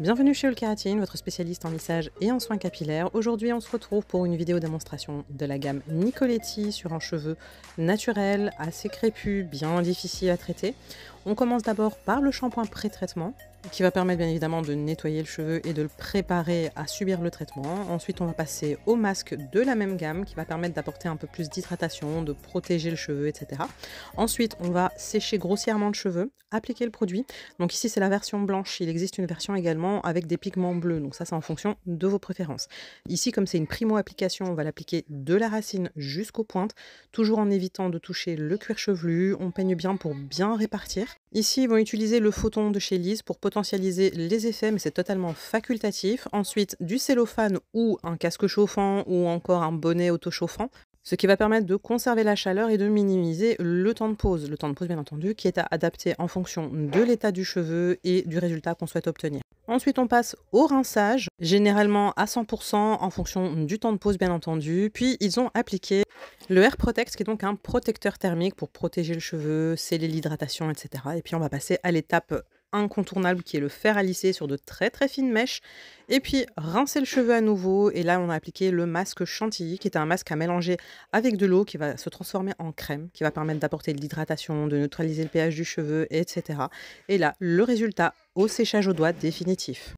Bienvenue chez Allkératine, votre spécialiste en lissage et en soins capillaires. Aujourd'hui, on se retrouve pour une vidéo démonstration de la gamme Nicoletti sur un cheveu naturel, assez crépus, bien difficile à traiter. On commence d'abord par le shampoing pré-traitement, qui va permettre bien évidemment de nettoyer le cheveu et de le préparer à subir le traitement. Ensuite, on va passer au masque de la même gamme, qui va permettre d'apporter un peu plus d'hydratation, de protéger le cheveu, etc. Ensuite, on va sécher grossièrement le cheveu, appliquer le produit. Donc ici, c'est la version blanche. Il existe une version également avec des pigments bleus. Donc ça, c'est en fonction de vos préférences. Ici, comme c'est une primo-application, on va l'appliquer de la racine jusqu'aux pointes, toujours en évitant de toucher le cuir chevelu. On peigne bien pour bien répartir. Ici, ils vont utiliser le photon de chez Lise pour potentialiser les effets, mais c'est totalement facultatif. Ensuite, du cellophane ou un casque chauffant ou encore un bonnet auto-chauffant, ce qui va permettre de conserver la chaleur et de minimiser le temps de pose. Le temps de pose, bien entendu, qui est à adapter en fonction de l'état du cheveu et du résultat qu'on souhaite obtenir. Ensuite, on passe au rinçage, généralement à 100% en fonction du temps de pose, bien entendu. Puis, ils ont appliqué le Air Protect, qui est donc un protecteur thermique pour protéger le cheveu, sceller l'hydratation, etc. Et puis, on va passer à l'étape incontournable qui est le fer à lisser sur de très très fines mèches et puis rincer le cheveu à nouveau. Et là on a appliqué le masque chantilly qui est un masque à mélanger avec de l'eau qui va se transformer en crème, qui va permettre d'apporter de l'hydratation, de neutraliser le pH du cheveu, etc. Et là le résultat au séchage au doigt définitif.